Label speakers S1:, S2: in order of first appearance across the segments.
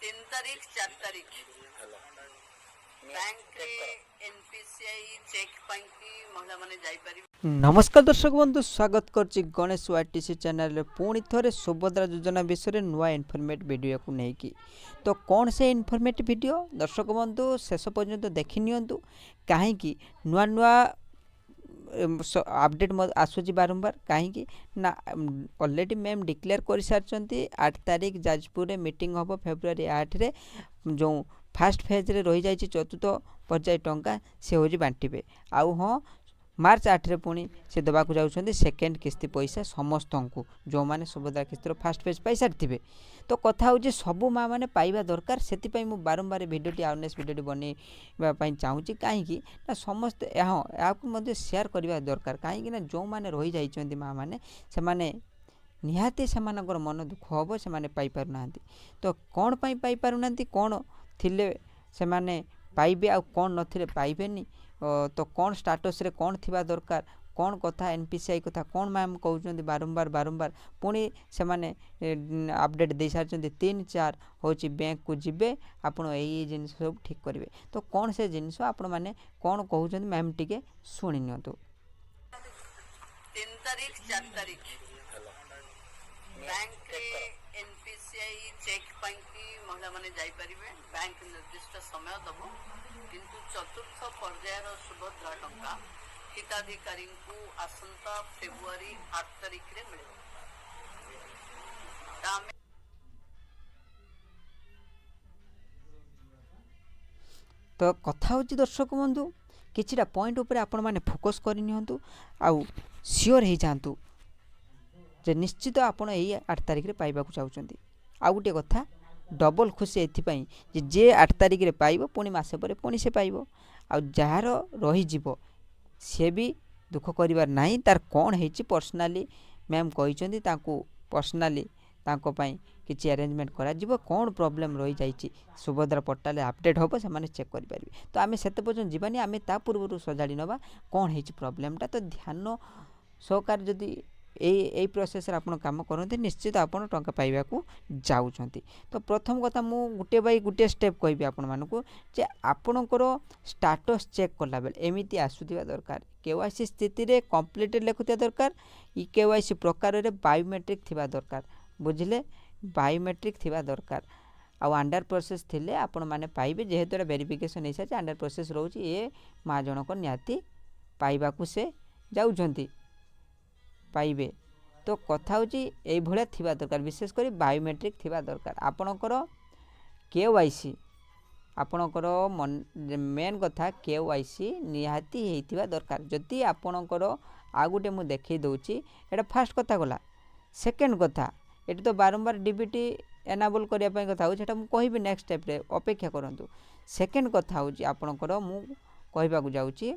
S1: तीन तारीख 4 तारीख बैंक एनपीसीआई चेक पाई महिला माने जाई पारि।
S2: नमस्कार दर्शक बंधु, स्वागत करछि गणेश वाईटीसी चैनल रे पुणी थोरे सुभद्रा योजना विषय नुआ इनफॉर्मेट वीडियो को लेकिन। तो कौन से इनफॉर्मेट वीडियो दर्शक बंधु शेष पर्यंत देखि नियंतु, कहीं नुआ नुआ अपडेट आसूची बारंबार कहीं ना ऑलरेडी मैम डिक्लेयर कर सारी 8 तारीख जाजपुर मीटिंग हम फेब्रुआरी 8 रे जो फास्ट फेज रे रही जाइए चतुर्थ पर्याय टंका से हूँ बांटे आउ हाँ मार्च 8 रे पुणी से देवाक जाऊँच सेकेंड किस्ती पैसा समस्त को जो मैंने सुभद्रा किस्तर फास्ट फेज पाई सारी। तो कथा हूँ सबू माँ मैंने पाइबा दरकार से मु बारंबार भिडियोटी अवेयरनेस भिडियोटी बनवाई चाहूँगी कहीं ना समस्ते हाँ या शेयर करवा दरकार कहीं जो मैंने रही जाइए माँ मैंने से निहाती से मन दुख हम से पाइना। तो कौन पाई पारना कौन थिले से माने पाइबे आ कौन नथिले पाइबेनी, तो कौन स्टाटस रे कौन थिबा दरकार कौन कथा एनपीसीआई कथा कौन मैम कहउछन्ती बारंबार बारंबार पुणी से माने अपडेट दे सारछन्ती 3-4 होची बैंक को जिबे आपण एई जिनिस सब ठीक करिवे। तो कौन से जिनिस आपण माने कौन कहउछन्ती मैम टिके सुनि नियंतु।
S1: 3 तारीख 4 तारीख बैंक एनपीसीआई चेक पाई महिला माने जाई परिबे। बैंक निर्दिष्ट समय दबो किंतु चतुर्थ पर्यायर सुभद्रा टंका हिताधिकारी को आसंता फेब्रुआरी 8 तारीख रे मिले।
S2: तो कथा हूँ दर्शक बंधु किछिटा पॉइंट उपर आपण माने फोकस करि नियंतु आउ सियोर हो जातु जे निश्चित आपण यही 8 तारीख रे पाइबा को चाहउछन्ती। आउ गोटे कथा डबल खुशी एथिपाई जे 8 तारीख रे पाइबो पुणी मासे परे पुणी से पाइबो आ जार रही जीवो से भी दुख करिवार नाही। तार कौन हेची पर्सनाली मैम कहिसन्ती तांको पर्सनाली तांको पई किछि अरेंजमेंट करा जीवो कौन प्रॉब्लम रही जाइछि सुभद्रा पोर्टल अपडेट होबो से माने चेक करि परिबे। तो आमे सेते पर्यंत जीवानी आमे ता पूर्वरु सजाडी नबा कौन हेची प्रॉब्लमटा। तो ध्यान सहकार जदि ए प्रोसेस रे आपण काम करते निश्चित आपण टंका पाइबा को जाउछन्ती। तो प्रथम कथा मु गुटे बाई गुटे स्टेप कहबी आपण मानकु जे आपणकर स्टेटस चेक कला बेले एमिति आसुथिबा दरकार। केवाईसी स्थिति रे कंप्लीट लेखुथिबा दरकार। ई केवाईसी प्रकार रे बायोमेट्रिक थिबा दरकार, बुझिले बायोमेट्रिक थिबा दरकार। आ अंडर प्रोसेस थिले आपण माने पाइबे जेहेतु वेरिफिकेशन हिसाब से अंडर प्रोसेस रहउची ए मा जनक न्याति पाइबा को से जाउछन्ती पाइबे। तो कथा हूँ ये भाया थिबा दरकार विशेषकर बायोमेट्रिक थिबा दरकार। आपणकर केवाईसी आपणकर मेन कथा केवाईसी निहाती हेतिबा दरकार। जदि आपणकर आ गुटे मु देखै दउची एटा फास्ट कथा गला। सेकेंड कथा एटी तो बारंबार डीबीटी एनाबल करिया पई कथा हो सेटा मु कहिबी नेक्स्ट स्टेप रे अपेक्षा करंतु। सेकेंड कथा हूँ आपणकर मु कहबा को जाउची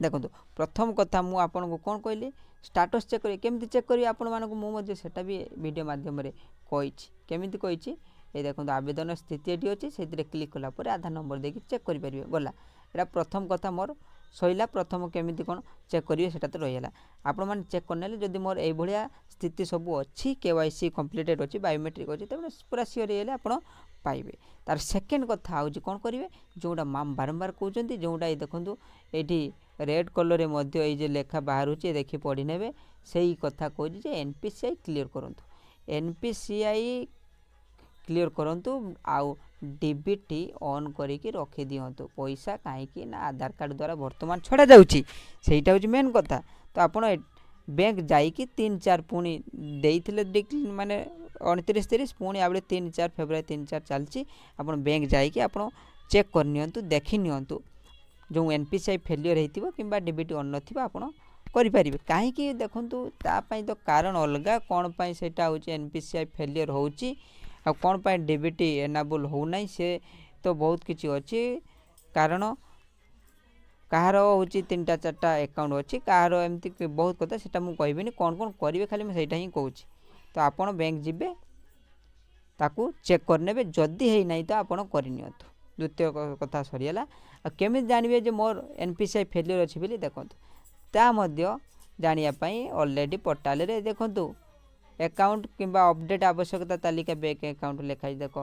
S2: देखो प्रथम कथा मु आपन को कौन कहली स्टेटस चेक करी केमती चेक करी आपण मानक मु मजे सेटा भी वीडियो माध्यम रे कहिछि केमिति कहिछि। ए देखो आवेदन स्थिति एटी अछि सेतिरे क्लिक कला पर आधार नंबर देकी चेक करि परिबे गला। एटा प्रथम कथा मोर सइला प्रथम केमिति कोन चेक करिवे सेटा तो रहिला। आपण माने चेक करनेले जदि मोर एई भलिया स्थिति सब अछि केवाईसी कंप्लीटेड अछि बायोमेट्रिक अछि तबे पूरा सियोर हेले आपण पाइबे। तार सेकेंड कथा हूँ कौन करेंगे जोटा माम बारंबार कहते जोटा ये देखो ये रेड कलर रे मध्य ये जे लेखा बाहर देखी पढ़ी ने से कथा कह एनपीसीआई क्लियर करूँ एनपीसीआई क्लियर करूँ आउ डीबीटी ऑन करके रखी दिंतु पैसा कहीं ना आधार कार्ड द्वारा वर्तमान छड़ा जाऊँगी सेटा हूँ मेन कथा। तो आपण बैंक जाइकी 3-4 पुणी देते माने 29-30 पुणी आबे 3-4 फेब्रुआरी 3-4 चलती आपन बैंक जाइकी आपन चेक कर नियंतु देखि नियंतु जो एनपीसीआई फेलियर होइतिबो किंबा डीबीटी ऑन नथिबा आपन करि परिबे। काहे कि देखंतु ता पई तो कारण अलगा कोन पई सेटा होची एनपीसीआई फेलियर होची आ कोन पई डीबीटी एनाबल हो नै से तो बहुत किछि अछि कारण कहार हूँ 3-4 अकाउंट अच्छी कहार एमती बहुत कथा से कहबी कौन कौन करेंगे खाली मुझे ही कहूँ। तो आपड़ बैंक जीवे ताकू चेक करने जदि है ना तो आपड़ करनी। द्वितीय कथा सरीगला केमी जानवे जे मोर एनपीसीआई फेलियर अच्छी बोली देखो ता जानापी अलरेडी पोर्टाल देखु अकाउंट किंबा अपडेट आवश्यकता तालिका बैंक अकाउंट लिखाई देख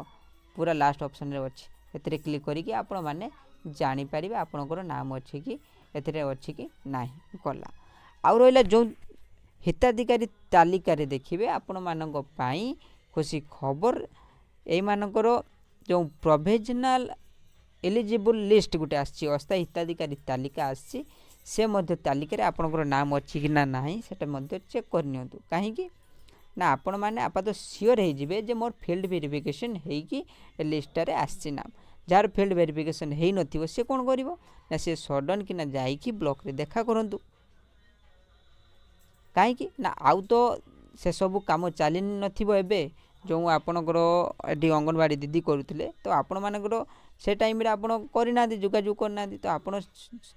S2: पूरा लास्ट ऑप्शन रे अछि एतरे क्लिक करिकि आपण माने जानि परिबे आपणकर नाम अछि कि एतरे अछि कि नाही गला आ रहिला जो हिताधिकारी तालिका रे देखिबे आपण मानक पई खुशी खबर एई मानकर जो प्रोविजनल एलिजिबल लिस्ट गुटे आछि अस्थायी हिताधिकारी तालिका आछि से मध्य तालिका रे आपणकर नाम अछि कि ना नाही सेटा मध्य चेक करनियंतु काहे कि ना आपण माने आपात सियोर हे जिवे जे मोर फील्ड वेरिफिकेशन हेई कि लिस्ट रे आछि नाम जार फील्ड वेरिफिकेशन हेई नथिवो से कोन करिवो ना से सडन कि ना जाई कि ब्लॉक रे देखा करंतु काहे कि ना आउ तो से सब काम चली नथिवो एबे जो आपणकर एडी अंगनवाड़ी दीदी करूथिले तो आपण मानकर से टाइम रे आपण करिना दी जोगाजोग करना दी तो आपण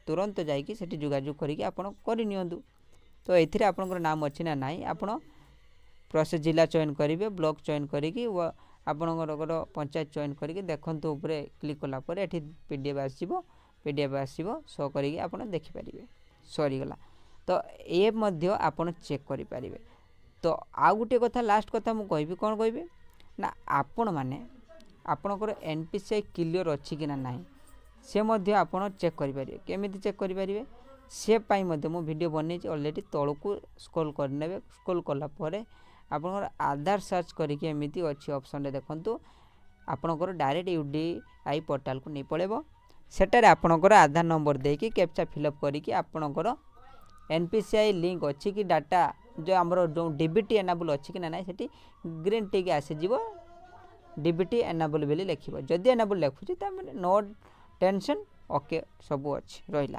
S2: तुरंत जाई कि सेठी जोगाजोग करी कि आपण करि नियंतु तो एथिरे आपणकर नाम अछि ना नाही आपण प्रोसेस जिला चयन करिवे ब्लॉक चयन करी कि आपणकर पंचायत चयन करी कि देखंतु ऊपरे क्लिक कला परे एठी पीडीएफ आसीबो शो करी कि आपण देखि परिबे सरी गला तो ए मध्य आपण चेक करि परिबे तो आ गुटे कथा लास्ट कथा मु कहबी कोन कहबी ना आपण माने आपणकर एनपीसीआई क्लियर अछि कि ना नाही से मध्य आपण चेक करि परिबे केमिति चेक करि परिबे से पाई मध्य मु वीडियो बनै छी ऑलरेडी तळकु स्क्रॉल कर नेबे स्क्रॉल कला परे आपणकर आधार सर्च करी कि एमिति अछि ऑप्शन रे देखंतु आपणकर डायरेक्ट यूडीआई पोर्टल को नै पळेबो सेटारे आपणकर आधार नंबर दे कि कैप्चा फिलअप करी कि आपणकर एनपीसीआई लिंक अछि कि डाटा जो हमरो जो डीबीटी एनेबल अछि कि ना नाही सेठी ग्रीन टिक आसे जीवो डीबीटी एनेबल बेली लेखिबो जदी एनेबल लेखुची त नो टेंशन ओके सब अछि रहिला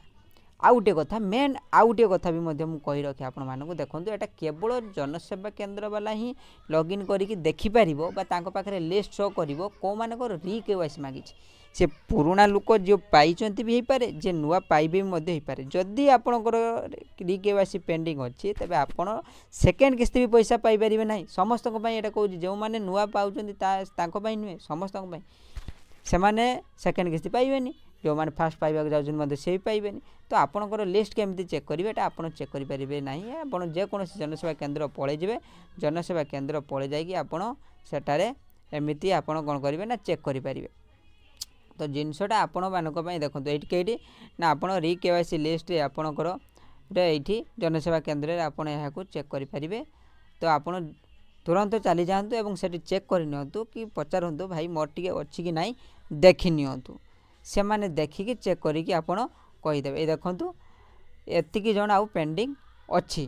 S2: आउटे कथा मेन आउटे कथा भी मध्य मु कहि रखि आपण मानको देखंतु एटा केवल जनसेवा केंद्र वाला ही लॉगिन करी कि देखि परिबो बा तांको पाखरे लिस्ट शो करिवो को मानको री केवाईसी मागिछि से पुराना लोक जो पाइचंती भी हे पारे जे नुवा पाइबे मध्य हे पारे जदी आपणकर री केवाईसी पेंडिंग अछि तबे आपण सेकंड किस्ती भी पैसा पाइ परिबे नाही समस्त को पई एटा कहू जे माने नुवा पाउचंती तांको पई नुवे समस्त को पई से माने सेकंड किस्ती पाइबेनी जो माने फास्ट पाइबा जाउछन मध्य से पाइबेनी तो आपणकर लिस्ट केमती चेक करिवे एटा आपण चेक करि परिबे नाही आपण जे कोनोसी जनसेवा केंद्र पळे जिवे जनसेवा केंद्र पळे जाई कि आपण सेटारे एमिति आपण कोन करिवे ना चेक करि परिबे तो जिनसटा आपण मानक पई देखंतु एठी केठी ना आपण री केवाईसी लिस्ट रे आपणकर एठी जनसेवा केंद्र रे आपण एहा को चेक करि परिबे तो आपण तुरंत चली जांतु एवं सेठी चेक करि नियंतु कि पचारंतु भाई मोर टिके अछि कि नाही देखि नियंतु से माने देखि कि चेक करि कि आपण कहि देबे ए देखंतु एति कि जण आउ पेंडिंग अछि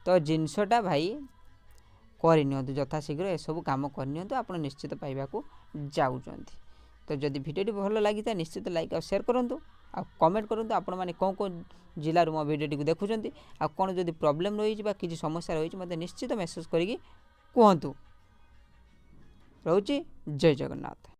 S2: तो जिनसटा भाई करि नियंतु यथा शीघ्र ए सब काम कर नियंतु आपण निश्चित पाइबा को जाउचंती तो जदि वीडियो भल लागिता निश्चित लाइक और शेयर करंतु आ कमेंट करंतु आपण माने कोन जिल्ला रो मो वीडियो को देखुचंती आ कोन जदि प्रॉब्लम रही बा किछि समस्या रही मते निश्चित मेसेज करिकि कहंतु रहउची जय जगन्नाथ।